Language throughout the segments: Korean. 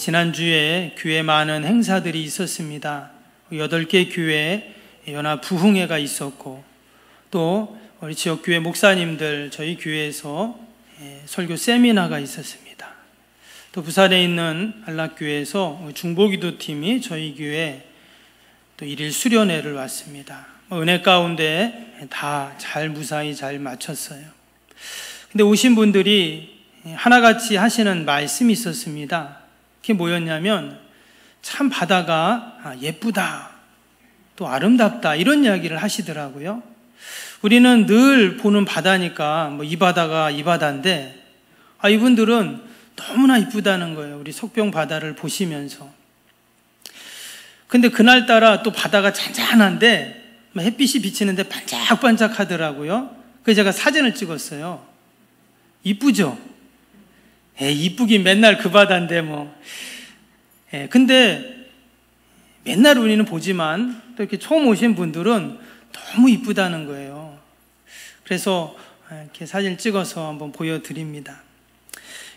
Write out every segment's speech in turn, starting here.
지난주에 교회 많은 행사들이 있었습니다. 8개 교회 연합 부흥회가 있었고, 또 우리 지역교회 목사님들 저희 교회에서 설교 세미나가 있었습니다. 또 부산에 있는 안락교회에서 중보기도팀이 저희 교회 또 일일 수련회를 왔습니다. 은혜 가운데 다 무사히 잘 마쳤어요. 근데 오신 분들이 하나같이 하시는 말씀이 있었습니다. 그게 뭐였냐면, 참 바다가 예쁘다, 또 아름답다, 이런 이야기를 하시더라고요. 우리는 늘 보는 바다니까 이 바다가 이 바다인데, 이분들은 너무나 이쁘다는 거예요. 우리 석병 바다를 보시면서. 근데 그날따라 또 바다가 잔잔한데 햇빛이 비치는데 반짝반짝 하더라고요. 그래서 제가 사진을 찍었어요. 이쁘죠? 이쁘긴 맨날 그 바다인데 근데 맨날 우리는 보지만 또 이렇게 처음 오신 분들은 너무 이쁘다는 거예요. 그래서 이렇게 사진 찍어서 한번 보여드립니다.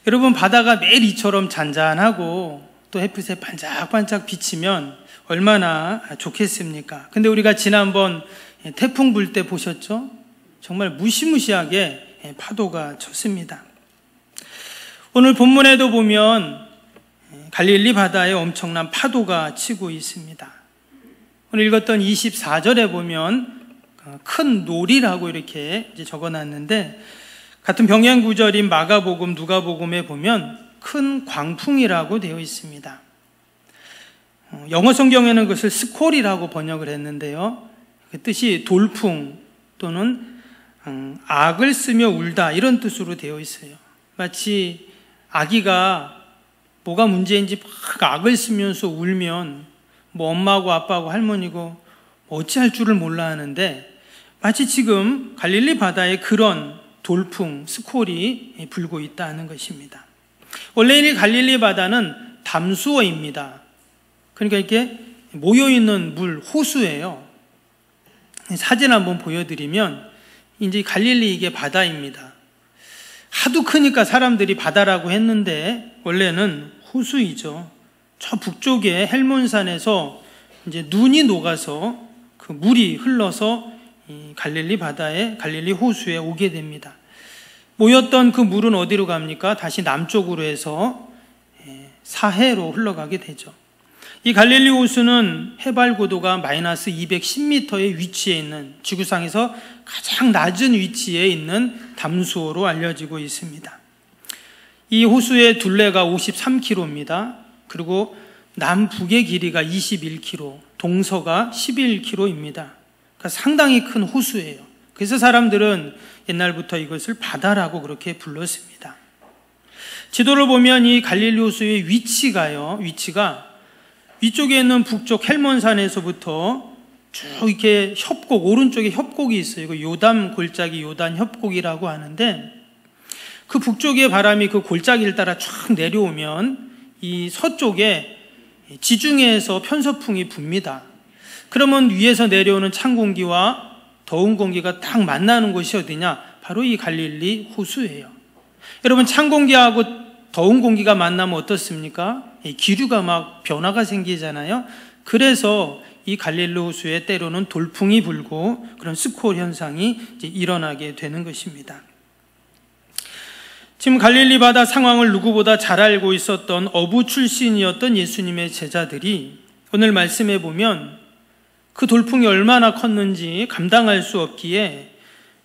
여러분, 바다가 매일 이처럼 잔잔하고 또 햇빛에 반짝반짝 비치면 얼마나 좋겠습니까? 근데 우리가 지난번 태풍 불 때 보셨죠? 정말 무시무시하게 파도가 쳤습니다. 오늘 본문에도 보면 갈릴리 바다에 엄청난 파도가 치고 있습니다. 오늘 읽었던 24절에 보면 큰 놀이라고 이렇게 적어놨는데, 같은 병행 구절인 마가복음, 누가복음에 보면 큰 광풍이라고 되어 있습니다. 영어 성경에는 그것을 스콜이라고 번역을 했는데요, 그 뜻이 돌풍 또는 악을 쓰며 울다, 이런 뜻으로 되어 있어요. 마치 아기가 뭐가 문제인지 막 악을 쓰면서 울면 엄마하고 아빠하고 할머니고 어찌할 줄을 몰라 하는데, 마치 지금 갈릴리 바다에 그런 돌풍, 스콜이 불고 있다는 것입니다. 원래 이 갈릴리 바다는 담수어입니다. 그러니까 이렇게 모여있는 물, 호수예요. 사진 한번 보여드리면, 이제 갈릴리 이게 바다입니다. 하도 크니까 사람들이 바다라고 했는데 원래는 호수이죠. 저 북쪽에 헬몬산에서 이제 눈이 녹아서 그 물이 흘러서 이 갈릴리 바다에, 갈릴리 호수에 오게 됩니다. 모였던 그 물은 어디로 갑니까? 다시 남쪽으로 해서 사해로 흘러가게 되죠. 이 갈릴리 호수는 해발 고도가 마이너스 210m의 위치에 있는, 지구상에서 가장 낮은 위치에 있는 담수어로 알려지고 있습니다. 이 호수의 둘레가 53km입니다. 그리고 남북의 길이가 21km, 동서가 11km입니다. 그러니까 상당히 큰 호수예요. 그래서 사람들은 옛날부터 이것을 바다라고 그렇게 불렀습니다. 지도를 보면 이 갈릴리 호수의 위치가 위쪽에 있는 북쪽 헬몬산에서부터 쭉 이렇게 협곡, 오른쪽에 협곡이 있어요. 이거 요단 골짜기, 요단 협곡이라고 하는데, 그 북쪽의 바람이 그 골짜기를 따라 쭉 내려오면 이 서쪽에 지중해에서 편서풍이 붑니다. 그러면 위에서 내려오는 찬 공기와 더운 공기가 딱 만나는 곳이 어디냐? 바로 이 갈릴리 호수예요. 여러분, 찬 공기하고 더운 공기가 만나면 어떻습니까? 기류가 막 변화가 생기잖아요. 그래서 이 갈릴리 호수에 때로는 돌풍이 불고 그런 스콜 현상이 이제 일어나게 되는 것입니다. 지금 갈릴리 바다 상황을 누구보다 잘 알고 있었던 어부 출신이었던 예수님의 제자들이 오늘 말씀에 보면 그 돌풍이 얼마나 컸는지 감당할 수 없기에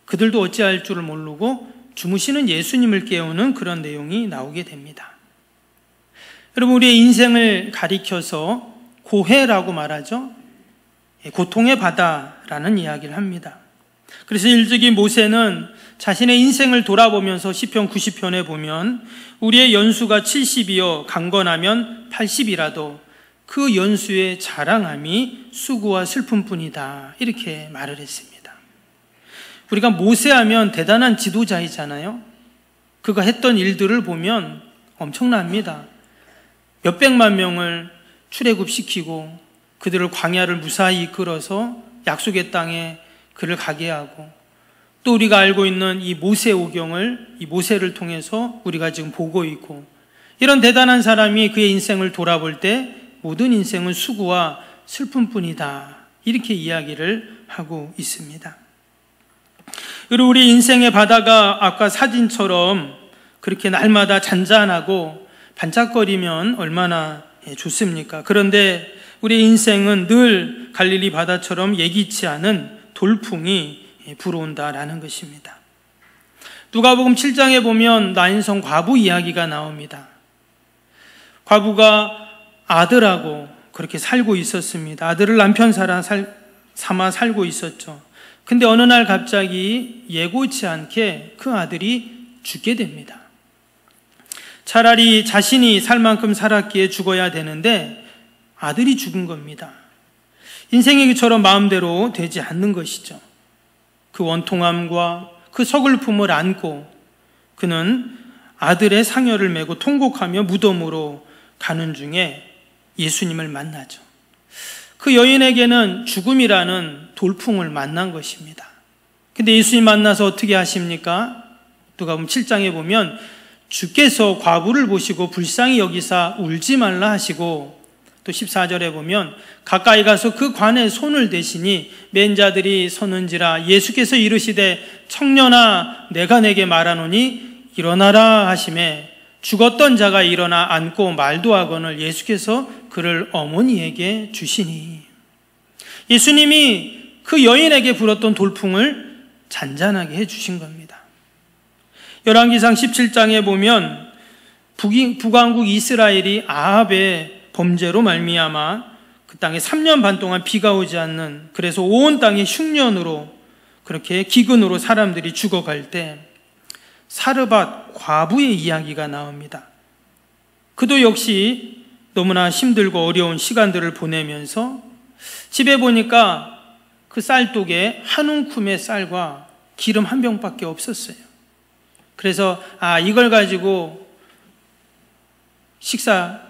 그들도 어찌할 줄을 모르고 주무시는 예수님을 깨우는 그런 내용이 나오게 됩니다. 여러분, 우리의 인생을 가리켜서 고해라고 말하죠. 고통의 바다라는 이야기를 합니다. 그래서 일찍이 모세는 자신의 인생을 돌아보면서 시편 90편에 보면 우리의 연수가 70이요 강건하면 80이라도 그 연수의 자랑함이 수고와 슬픔뿐이다, 이렇게 말을 했습니다. 우리가 모세하면 대단한 지도자이잖아요. 그가 했던 일들을 보면 엄청납니다. 몇백만 명을 출애굽시키고 그들을 광야를 무사히 이끌어서 약속의 땅에 그를 가게 하고, 또 우리가 알고 있는 이 모세오경을, 이 모세를 통해서 우리가 지금 보고 있고, 이런 대단한 사람이 그의 인생을 돌아볼 때 모든 인생은 수고와 슬픔뿐이다, 이렇게 이야기를 하고 있습니다. 그리고 우리 인생의 바다가 아까 사진처럼 그렇게 날마다 잔잔하고 반짝거리면 얼마나 좋습니까? 그런데 우리 인생은 늘 갈릴리 바다처럼 예기치 않은 돌풍이 불어온다라는 것입니다. 누가복음 7장에 보면 나인성 과부 이야기가 나옵니다. 과부가 아들하고 그렇게 살고 있었습니다. 아들을 남편 삼아 살고 있었죠. 근데 어느 날 갑자기 예고치 않게 그 아들이 죽게 됩니다. 차라리 자신이 살 만큼 살았기에 죽어야 되는데 아들이 죽은 겁니다. 인생이 그처럼 마음대로 되지 않는 것이죠. 그 원통함과 그 서글픔을 안고 그는 아들의 상여를 메고 통곡하며 무덤으로 가는 중에 예수님을 만나죠. 그 여인에게는 죽음이라는 돌풍을 만난 것입니다. 근데 예수님 만나서 어떻게 하십니까? 누가복음 7장에 보면 주께서 과부를 보시고 불쌍히 여기사 울지 말라 하시고, 또 14절에 보면 가까이 가서 그 관에 손을 대시니 맨 자들이 서는지라 예수께서 이르시되 청년아 내가 내게 말하노니 일어나라 하시매 죽었던 자가 일어나 앉고 말도 하거늘 예수께서 그를 어머니에게 주시니, 예수님이 그 여인에게 불었던 돌풍을 잔잔하게 해주신 겁니다. 열왕기상 17장에 보면 북왕국 이스라엘이 아합의 범죄로 말미암아 그 땅에 3년 반 동안 비가 오지 않는, 그래서 온 땅이 흉년으로 그렇게 기근으로 사람들이 죽어갈 때 사르밧 과부의 이야기가 나옵니다. 그도 역시 너무나 힘들고 어려운 시간들을 보내면서 집에 보니까 그 쌀독에 한 움큼의 쌀과 기름 한 병밖에 없었어요. 그래서 이걸 가지고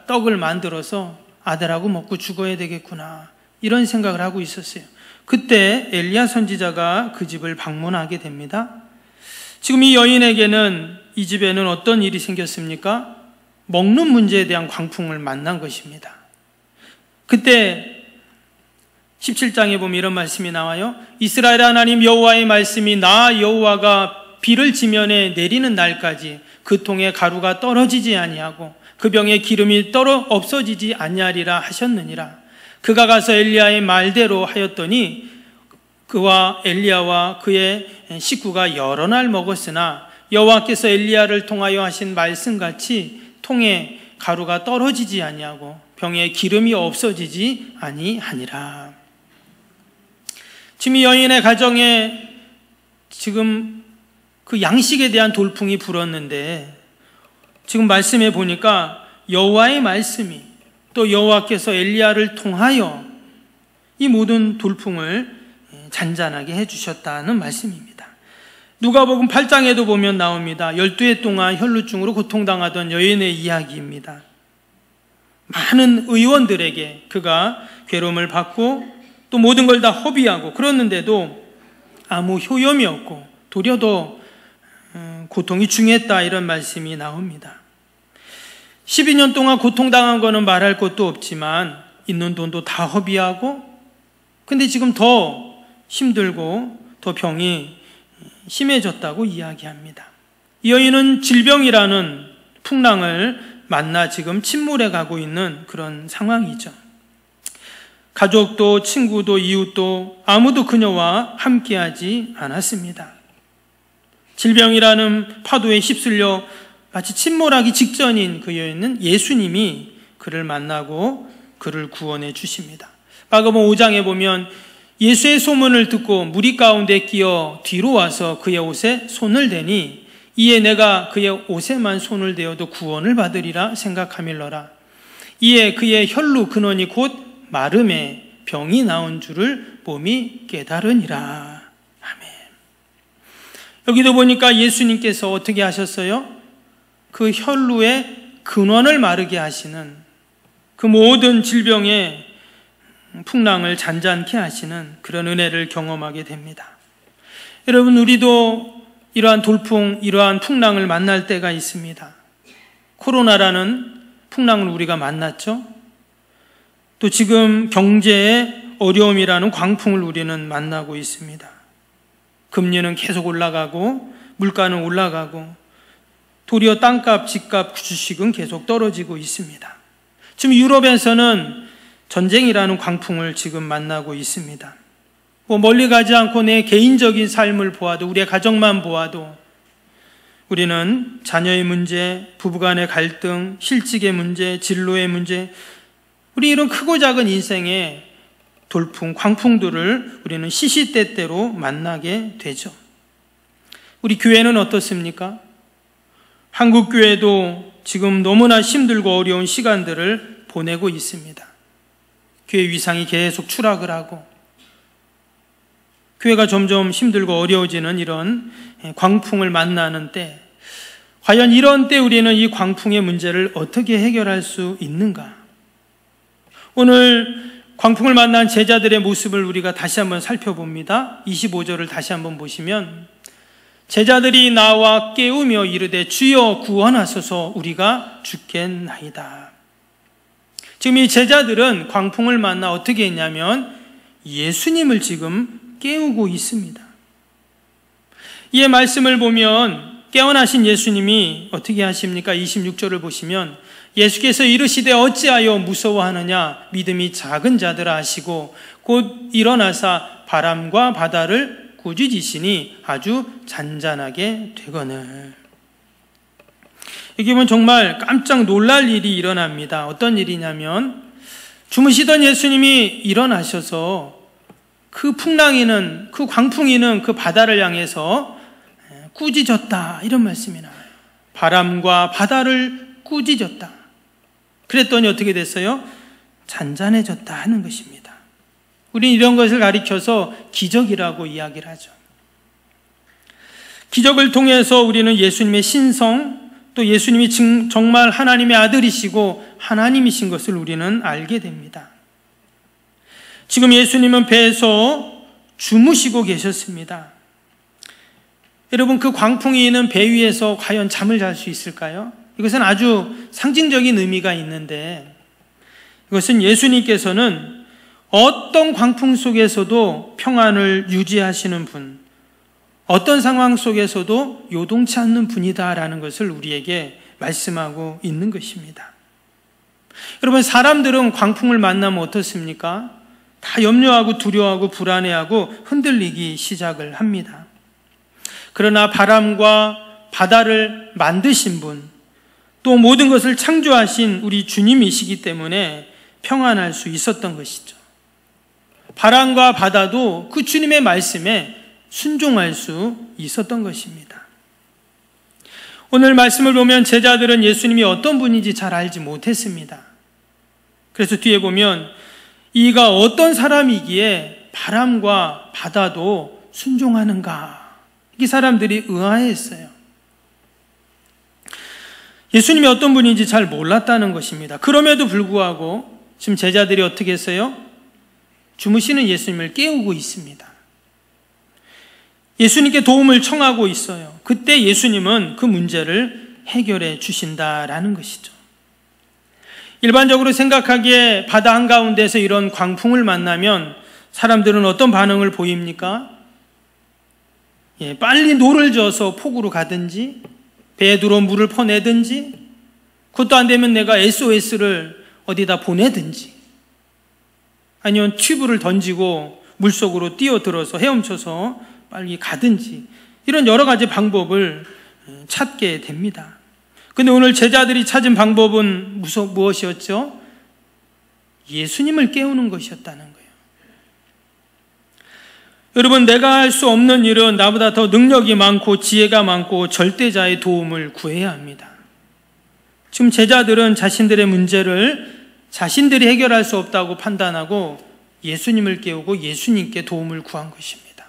떡을 만들어서 아들하고 먹고 죽어야 되겠구나, 이런 생각을 하고 있었어요. 그때 엘리야 선지자가 그 집을 방문하게 됩니다. 지금 이 여인에게는, 이 집에는 어떤 일이 생겼습니까? 먹는 문제에 대한 광풍을 만난 것입니다. 그때 17장에 보면 이런 말씀이 나와요. 이스라엘 하나님 여호와의 말씀이 나 여호와가 비를 지면에 내리는 날까지 그 통에 가루가 떨어지지 아니하고 그 병에 기름이 없어지지 아니하리라 하셨느니라. 그가 가서 엘리야의 말대로 하였더니 그와 엘리야와 그의 식구가 여러 날 먹었으나 여호와께서 엘리야를 통하여 하신 말씀같이 통에 가루가 떨어지지 아니하고 병에 기름이 없어지지 아니하니라. 지금 이 여인의 가정에 지금 그 양식에 대한 돌풍이 불었는데, 지금 말씀해 보니까 여호와의 말씀이, 또 여호와께서 엘리야를 통하여 이 모든 돌풍을 잔잔하게 해주셨다는 말씀입니다. 누가복음 8장에도 보면 나옵니다. 12해 동안 혈루증으로 고통당하던 여인의 이야기입니다. 많은 의원들에게 그가 괴로움을 받고 또 모든 걸 다 허비하고 그랬는데도 아무 효염이 없고 도리어 더 고통이 중했다, 이런 말씀이 나옵니다. 12년 동안 고통당한 거는 말할 것도 없지만 있는 돈도 다 허비하고, 근데 지금 더 힘들고 더 병이 심해졌다고 이야기합니다. 이 여인은 질병이라는 풍랑을 만나 지금 침몰해 가고 있는 그런 상황이죠. 가족도 친구도 이웃도 아무도 그녀와 함께하지 않았습니다. 질병이라는 파도에 휩쓸려 마치 침몰하기 직전인 그 여인은 예수님이 그를 만나고 그를 구원해 주십니다. 마가복음 5장에 보면 예수의 소문을 듣고 무리 가운데 끼어 뒤로 와서 그의 옷에 손을 대니 이에 내가 그의 옷에만 손을 대어도 구원을 받으리라 생각하밀러라. 이에 그의 혈루 근원이 곧 마름에 병이 나온 줄을 몸이 깨달으니라. 아멘. 여기도 보니까 예수님께서 어떻게 하셨어요? 그 혈루의 근원을 마르게 하시는, 그 모든 질병의 풍랑을 잔잔케 하시는 그런 은혜를 경험하게 됩니다. 여러분, 우리도 이러한 돌풍, 이러한 풍랑을 만날 때가 있습니다. 코로나라는 풍랑을 우리가 만났죠. 또 지금 경제의 어려움이라는 광풍을 우리는 만나고 있습니다. 금리는 계속 올라가고 물가는 올라가고 도리어 땅값, 집값, 주식은 계속 떨어지고 있습니다. 지금 유럽에서는 전쟁이라는 광풍을 지금 만나고 있습니다. 멀리 가지 않고 내 개인적인 삶을 보아도, 우리의 가정만 보아도 우리는 자녀의 문제, 부부간의 갈등, 실직의 문제, 진로의 문제, 우리 이런 크고 작은 인생의 돌풍, 광풍들을 우리는 시시때때로 만나게 되죠. 우리 교회는 어떻습니까? 한국 교회도 지금 너무나 힘들고 어려운 시간들을 보내고 있습니다. 교회 위상이 계속 추락을 하고 교회가 점점 힘들고 어려워지는 이런 광풍을 만나는 때, 과연 이런 때 우리는 이 광풍의 문제를 어떻게 해결할 수 있는가? 오늘 광풍을 만난 제자들의 모습을 우리가 다시 한번 살펴봅니다. 25절을 다시 한번 보시면, 제자들이 나와 깨우며 이르되 주여 구원하소서 우리가 죽겠나이다. 지금 이 제자들은 광풍을 만나 어떻게 했냐면 예수님을 지금 깨우고 있습니다. 이 말씀을 보면 깨어나신 예수님이 어떻게 하십니까? 26절을 보시면 예수께서 이르시되 어찌하여 무서워하느냐, 믿음이 작은 자들아 하시고 곧 일어나사 바람과 바다를 꾸짖으시니 아주 잔잔하게 되거늘. 여기 보면 정말 깜짝 놀랄 일이 일어납니다. 어떤 일이냐면 주무시던 예수님이 일어나셔서 그 풍랑이는, 그 광풍이는 그 바다를 향해서 꾸짖었다, 이런 말씀이 나와요. 바람과 바다를 꾸짖었다. 그랬더니 어떻게 됐어요? 잔잔해졌다 하는 것입니다. 우리는 이런 것을 가리켜서 기적이라고 이야기를 하죠. 기적을 통해서 우리는 예수님의 신성, 또 예수님이 정말 하나님의 아들이시고 하나님이신 것을 우리는 알게 됩니다. 지금 예수님은 배에서 주무시고 계셨습니다. 여러분, 그 광풍이 있는 배 위에서 과연 잠을 잘 수 있을까요? 이것은 아주 상징적인 의미가 있는데, 이것은 예수님께서는 어떤 광풍 속에서도 평안을 유지하시는 분, 어떤 상황 속에서도 요동치 않는 분이다라는 것을 우리에게 말씀하고 있는 것입니다. 여러분, 사람들은 광풍을 만나면 어떻습니까? 다 염려하고 두려워하고 불안해하고 흔들리기 시작을 합니다. 그러나 바람과 바다를 만드신 분, 또 모든 것을 창조하신 우리 주님이시기 때문에 평안할 수 있었던 것이죠. 바람과 바다도 그 주님의 말씀에 순종할 수 있었던 것입니다. 오늘 말씀을 보면 제자들은 예수님이 어떤 분인지 잘 알지 못했습니다. 그래서 뒤에 보면 이가 어떤 사람이기에 바람과 바다도 순종하는가, 이 사람들이 의아해했어요. 예수님이 어떤 분인지 잘 몰랐다는 것입니다. 그럼에도 불구하고 지금 제자들이 어떻게 했어요? 주무시는 예수님을 깨우고 있습니다. 예수님께 도움을 청하고 있어요. 그때 예수님은 그 문제를 해결해 주신다라는 것이죠. 일반적으로 생각하기에 바다 한가운데서 이런 광풍을 만나면 사람들은 어떤 반응을 보입니까? 빨리 노를 져서 폭우로 가든지 배에 들어온 물을 퍼내든지, 그것도 안 되면 내가 SOS를 어디다 보내든지, 아니면 튜브를 던지고 물속으로 뛰어들어서 헤엄쳐서 빨리 가든지, 이런 여러 가지 방법을 찾게 됩니다. 근데 오늘 제자들이 찾은 방법은 무엇이었죠? 예수님을 깨우는 것이었다는 거예요. 여러분, 내가 할 수 없는 일은 나보다 더 능력이 많고 지혜가 많고 절대자의 도움을 구해야 합니다. 지금 제자들은 자신들의 문제를 자신들이 해결할 수 없다고 판단하고 예수님을 깨우고 예수님께 도움을 구한 것입니다.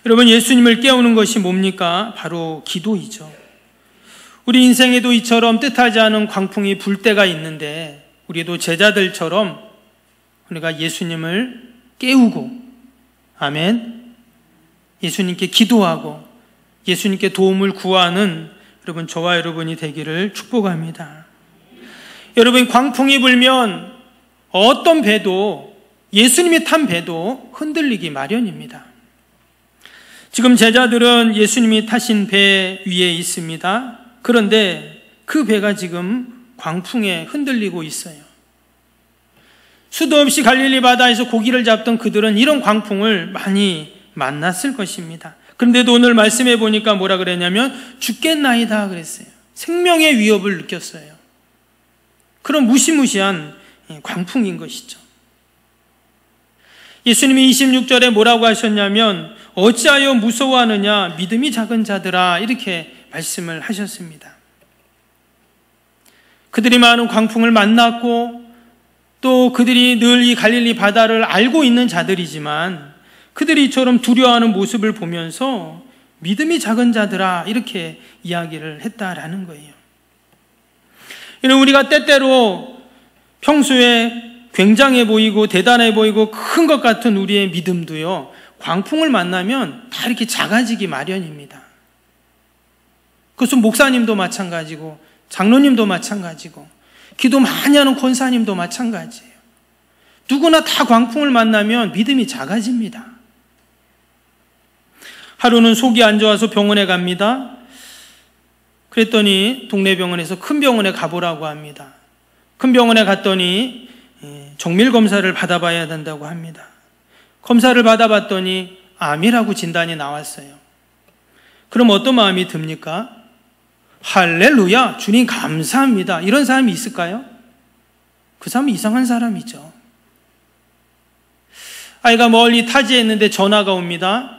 여러분, 예수님을 깨우는 것이 뭡니까? 바로 기도이죠. 우리 인생에도 이처럼 뜻하지 않은 광풍이 불 때가 있는데, 우리도 제자들처럼 우리가 예수님을 깨우고, 아멘, 예수님께 기도하고 예수님께 도움을 구하는 여러분, 저와 여러분이 되기를 축복합니다. 여러분, 광풍이 불면 어떤 배도, 예수님이 탄 배도 흔들리기 마련입니다. 지금 제자들은 예수님이 타신 배 위에 있습니다. 그런데 그 배가 지금 광풍에 흔들리고 있어요. 수도 없이 갈릴리 바다에서 고기를 잡던 그들은 이런 광풍을 많이 만났을 것입니다. 그런데도 오늘 말씀해 보니까 뭐라 그랬냐면 죽겠나이다 그랬어요. 생명의 위협을 느꼈어요. 그런 무시무시한 광풍인 것이죠. 예수님이 26절에 뭐라고 하셨냐면 어찌하여 무서워하느냐 믿음이 작은 자들아, 이렇게 말씀을 하셨습니다. 그들이 많은 광풍을 만났고 또 그들이 늘 이 갈릴리 바다를 알고 있는 자들이지만 그들이 이처럼 두려워하는 모습을 보면서 믿음이 작은 자들아, 이렇게 이야기를 했다라는 거예요. 우리가 때때로 평소에 굉장해 보이고 대단해 보이고 큰 것 같은 우리의 믿음도요, 광풍을 만나면 다 이렇게 작아지기 마련입니다. 그것은 목사님도 마찬가지고 장로님도 마찬가지고 기도 많이 하는 권사님도 마찬가지예요. 누구나 다 광풍을 만나면 믿음이 작아집니다. 하루는 속이 안 좋아서 병원에 갑니다. 그랬더니 동네 병원에서 큰 병원에 가보라고 합니다. 큰 병원에 갔더니 정밀 검사를 받아봐야 된다고 합니다. 검사를 받아봤더니 암이라고 진단이 나왔어요. 그럼 어떤 마음이 듭니까? 할렐루야, 주님 감사합니다. 이런 사람이 있을까요? 그 사람은 이상한 사람이죠. 아이가 멀리 타지했는데 전화가 옵니다.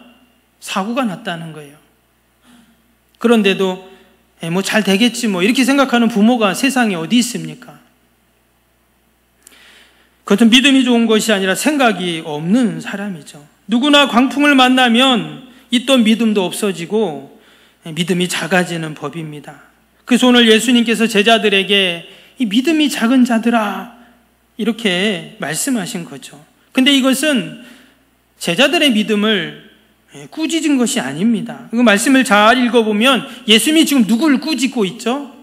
사고가 났다는 거예요. 그런데도 뭐 잘 되겠지 뭐 이렇게 생각하는 부모가 세상에 어디 있습니까? 그것은 믿음이 좋은 것이 아니라 생각이 없는 사람이죠. 누구나 광풍을 만나면 있던 믿음도 없어지고 믿음이 작아지는 법입니다. 그래서 오늘 예수님께서 제자들에게 이 믿음이 작은 자들아, 이렇게 말씀하신 거죠. 근데 이것은 제자들의 믿음을 꾸짖은 것이 아닙니다. 그 말씀을 잘 읽어보면 예수님이 지금 누구를 꾸짖고 있죠?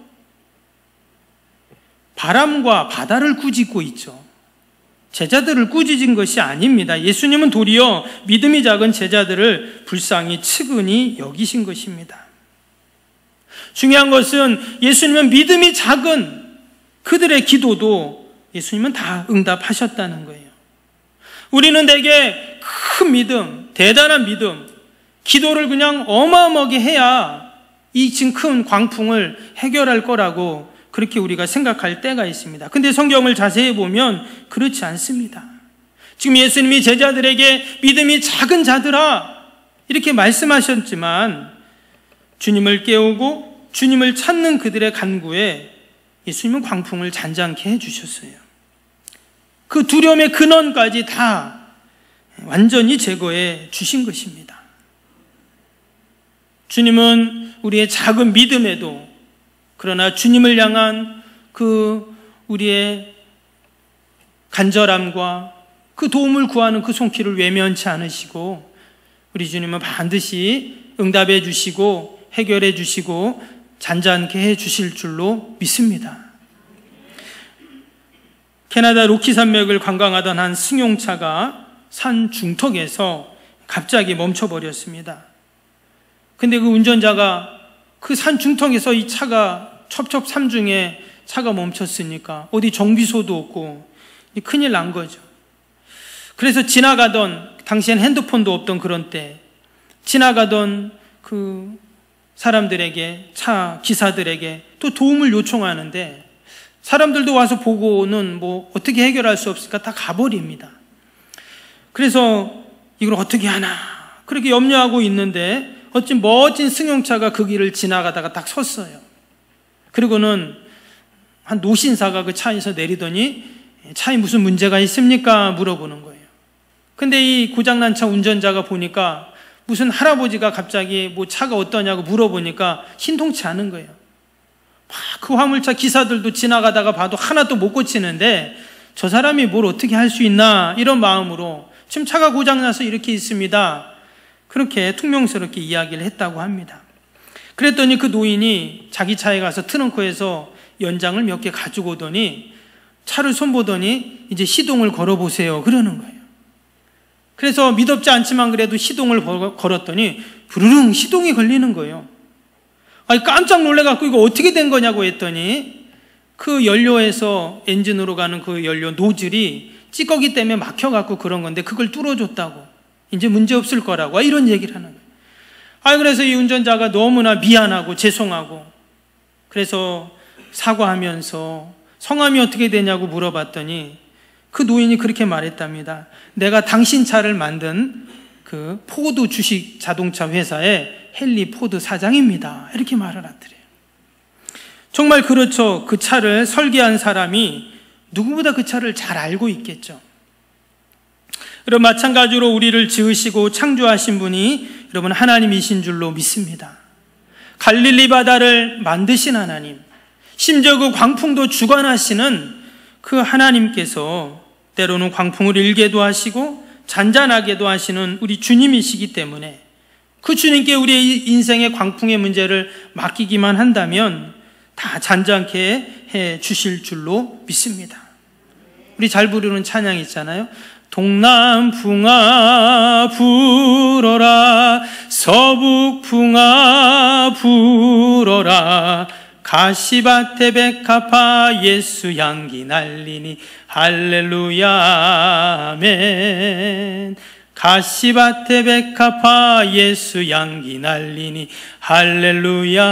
바람과 바다를 꾸짖고 있죠. 제자들을 꾸짖은 것이 아닙니다. 예수님은 도리어 믿음이 작은 제자들을 불쌍히 측은히 여기신 것입니다. 중요한 것은 예수님은 믿음이 작은 그들의 기도도 예수님은 다 응답하셨다는 거예요. 우리는 대개 큰 믿음, 대단한 믿음, 기도를 그냥 어마어마하게 해야 이 지금 큰 광풍을 해결할 거라고 그렇게 우리가 생각할 때가 있습니다. 근데 성경을 자세히 보면 그렇지 않습니다. 지금 예수님이 제자들에게 믿음이 작은 자들아, 이렇게 말씀하셨지만 주님을 깨우고 주님을 찾는 그들의 간구에 예수님은 광풍을 잔잔케 해주셨어요. 그 두려움의 근원까지 다 완전히 제거해 주신 것입니다. 주님은 우리의 작은 믿음에도, 그러나 주님을 향한 그 우리의 간절함과 그 도움을 구하는 그 손길을 외면치 않으시고, 우리 주님은 반드시 응답해 주시고 해결해 주시고 잔잔케 해 주실 줄로 믿습니다. 캐나다 로키 산맥을 관광하던 한 승용차가 산 중턱에서 갑자기 멈춰버렸습니다. 근데 그 운전자가 그 산 중턱에서 이 차가 첩첩산중에 차가 멈췄으니까 어디 정비소도 없고 큰일 난 거죠. 그래서 지나가던, 당시엔 핸드폰도 없던 그런 때 지나가던 그 사람들에게, 차 기사들에게 또 도움을 요청하는데 사람들도 와서 보고는 뭐 어떻게 해결할 수 없으니까 다 가버립니다. 그래서 이걸 어떻게 하나 그렇게 염려하고 있는데 어찌 멋진 승용차가 그 길을 지나가다가 딱 섰어요. 그리고는 한 노신사가 그 차에서 내리더니 차에 무슨 문제가 있습니까? 물어보는 거예요. 근데 이 고장난 차 운전자가 보니까 무슨 할아버지가 갑자기 뭐 차가 어떠냐고 물어보니까 신통치 않은 거예요. 막 그 화물차 기사들도 지나가다가 봐도 하나도 못 고치는데 저 사람이 뭘 어떻게 할 수 있나, 이런 마음으로 지금 차가 고장나서 이렇게 있습니다, 그렇게 퉁명스럽게 이야기를 했다고 합니다. 그랬더니 그 노인이 자기 차에 가서 트렁크에서 연장을 몇 개 가지고 오더니 차를 손보더니 이제 시동을 걸어보세요 그러는 거예요. 그래서 믿었지 않지만 그래도 시동을 걸었더니 부르릉 시동이 걸리는 거예요. 아니 깜짝 놀래갖고 이거 어떻게 된 거냐고 했더니 그 연료에서 엔진으로 가는 그 연료 노즐이 찌꺼기 때문에 막혀갖고 그런 건데 그걸 뚫어줬다고 이제 문제 없을 거라고 이런 얘기를 하는 거예요. 그래서 이 운전자가 너무나 미안하고 죄송하고 그래서 사과하면서 성함이 어떻게 되냐고 물어봤더니 그 노인이 그렇게 말했답니다. 내가 당신 차를 만든 그 포드 주식 자동차 회사의 헨리 포드 사장입니다. 이렇게 말을 하더래요. 정말 그렇죠. 그 차를 설계한 사람이 누구보다 그 차를 잘 알고 있겠죠. 여러분 마찬가지로 우리를 지으시고 창조하신 분이 여러분 하나님이신 줄로 믿습니다. 갈릴리 바다를 만드신 하나님, 심지어 그 광풍도 주관하시는 그 하나님께서 때로는 광풍을 일게도 하시고 잔잔하게도 하시는 우리 주님이시기 때문에 그 주님께 우리의 인생의 광풍의 문제를 맡기기만 한다면 다 잔잔케 해 주실 줄로 믿습니다. 우리 잘 부르는 찬양 있잖아요. 동남풍아 불어라 서북풍아 불어라 가시밭에 백합화 예수 향기 날리니 할렐루야 아멘. 가시밭에 백합화 예수 향기 날리니 할렐루야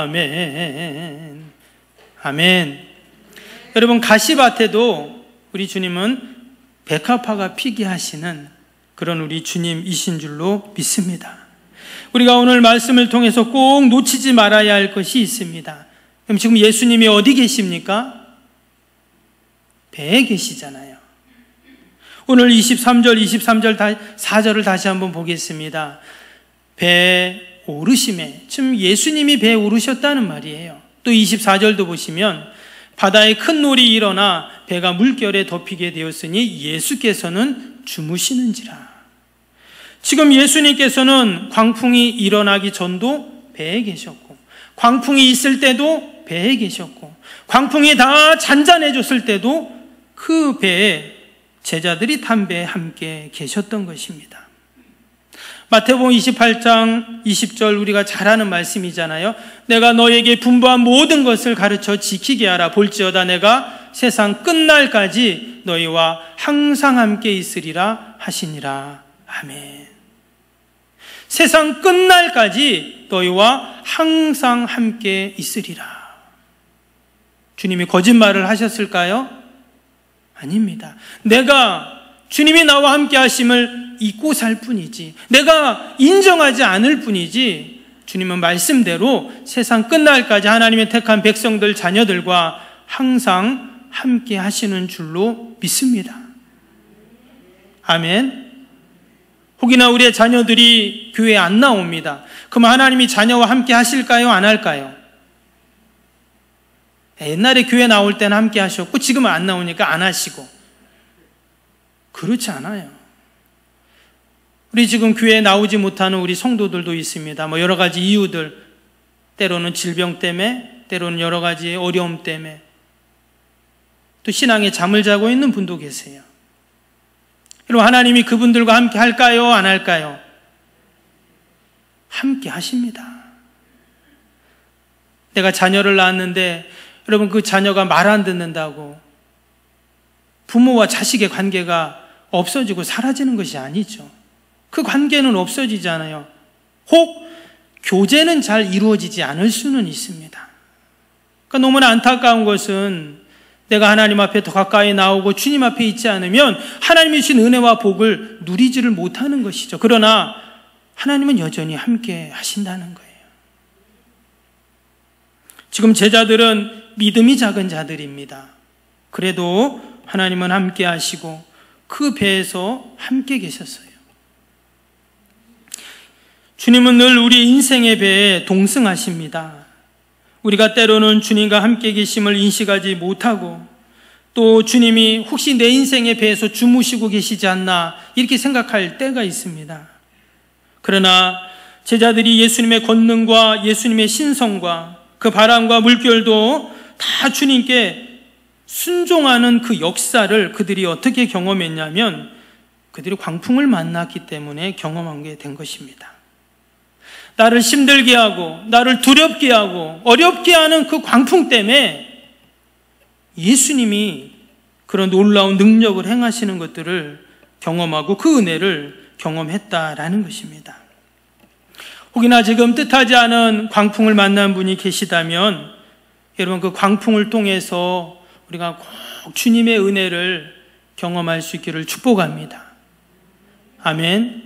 아멘. 아멘. 여러분 가시밭에도 우리 주님은 백합화가 피게 하시는 그런 우리 주님이신 줄로 믿습니다. 우리가 오늘 말씀을 통해서 꼭 놓치지 말아야 할 것이 있습니다. 그럼 지금 예수님이 어디 계십니까? 배에 계시잖아요. 오늘 23절, 4절을 다시 한번 보겠습니다. 배에 오르심에, 지금 예수님이 배에 오르셨다는 말이에요. 또 24절도 보시면 바다에 큰 놀이 일어나 배가 물결에 덮이게 되었으니 예수께서는 주무시는지라. 지금 예수님께서는 광풍이 일어나기 전도 배에 계셨고 광풍이 있을 때도 배에 계셨고 광풍이 다 잔잔해졌을 때도 그 배에 제자들이 탄 배에 함께 계셨던 것입니다. 마태복음 28장 20절 우리가 잘 아는 말씀이잖아요. 내가 너에게 분부한 모든 것을 가르쳐 지키게 하라. 볼지어다 내가 세상 끝날까지 너희와 항상 함께 있으리라 하시니라. 아멘. 세상 끝날까지 너희와 항상 함께 있으리라. 주님이 거짓말을 하셨을까요? 아닙니다. 내가 주님이 나와 함께 하심을 잊고 살 뿐이지, 내가 인정하지 않을 뿐이지, 주님은 말씀대로 세상 끝날까지 하나님의 택한 백성들, 자녀들과 항상 함께 하시는 줄로 믿습니다. 아멘. 혹이나 우리의 자녀들이 교회에 안 나옵니다. 그럼 하나님이 자녀와 함께 하실까요? 안 할까요? 옛날에 교회 나올 때는 함께 하셨고 지금은 안 나오니까 안 하시고. 그렇지 않아요. 우리 지금 교회에 나오지 못하는 우리 성도들도 있습니다. 여러 가지 이유들, 때로는 질병 때문에, 때로는 여러 가지 어려움 때문에, 또 신앙에 잠을 자고 있는 분도 계세요. 여러분, 하나님이 그분들과 함께 할까요? 안 할까요? 함께 하십니다. 내가 자녀를 낳았는데 여러분, 그 자녀가 말 안 듣는다고 부모와 자식의 관계가 없어지고 사라지는 것이 아니죠. 그 관계는 없어지잖아요. 혹 교제는 잘 이루어지지 않을 수는 있습니다. 그러니까 너무나 안타까운 것은 내가 하나님 앞에 더 가까이 나오고 주님 앞에 있지 않으면 하나님이 주신 은혜와 복을 누리지를 못하는 것이죠. 그러나 하나님은 여전히 함께 하신다는 거예요. 지금 제자들은 믿음이 작은 자들입니다. 그래도 하나님은 함께 하시고 그 배에서 함께 계셨어요. 주님은 늘 우리 인생의 배에 동승하십니다. 우리가 때로는 주님과 함께 계심을 인식하지 못하고 또 주님이 혹시 내 인생의 배에서 주무시고 계시지 않나 이렇게 생각할 때가 있습니다. 그러나 제자들이 예수님의 권능과 예수님의 신성과 그 바람과 물결도 다 주님께 순종하는 그 역사를 그들이 어떻게 경험했냐면 그들이 광풍을 만났기 때문에 경험한 게 된 것입니다. 나를 힘들게 하고 나를 두렵게 하고 어렵게 하는 그 광풍 때문에 예수님이 그런 놀라운 능력을 행하시는 것들을 경험하고 그 은혜를 경험했다라는 것입니다. 혹이나 지금 뜻하지 않은 광풍을 만난 분이 계시다면 여러분 그 광풍을 통해서 우리가 꼭 주님의 은혜를 경험할 수 있기를 축복합니다. 아멘.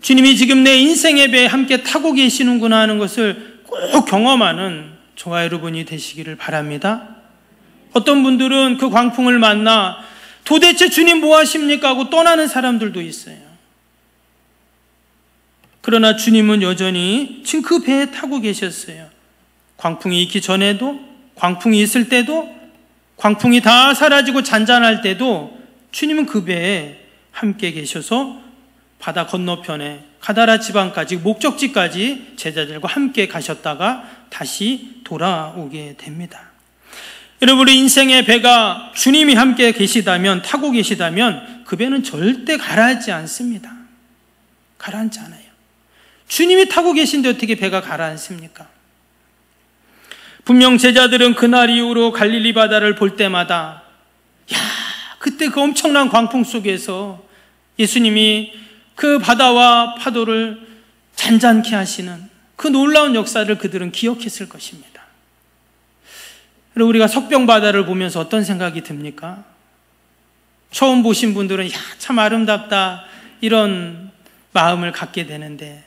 주님이 지금 내 인생의 배에 함께 타고 계시는구나 하는 것을 꼭 경험하는 저와 여러분이 되시기를 바랍니다. 어떤 분들은 그 광풍을 만나 도대체 주님 뭐 하십니까 하고 떠나는 사람들도 있어요. 그러나 주님은 여전히 지금 그 배에 타고 계셨어요. 광풍이 있기 전에도, 광풍이 있을 때도, 광풍이 다 사라지고 잔잔할 때도 주님은 그 배에 함께 계셔서 바다 건너편에 가다라 지방까지 목적지까지 제자들과 함께 가셨다가 다시 돌아오게 됩니다. 여러분의 인생의 배가 주님이 함께 계시다면, 타고 계시다면 그 배는 절대 가라앉지 않습니다. 가라앉지 않아요. 주님이 타고 계신데 어떻게 배가 가라앉습니까? 분명 제자들은 그날 이후로 갈릴리 바다를 볼 때마다 그때 그 엄청난 광풍 속에서 예수님이 그 바다와 파도를 잔잔케 하시는 그 놀라운 역사를 그들은 기억했을 것입니다. 그리고 우리가 석병바다를 보면서 어떤 생각이 듭니까? 처음 보신 분들은 참 아름답다 이런 마음을 갖게 되는데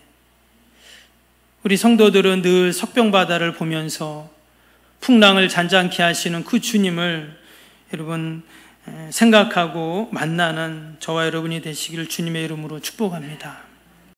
우리 성도들은 늘 석병바다를 보면서 풍랑을 잔잔케 하시는 그 주님을 여러분 생각하고 만나는 저와 여러분이 되시기를 주님의 이름으로 축복합니다.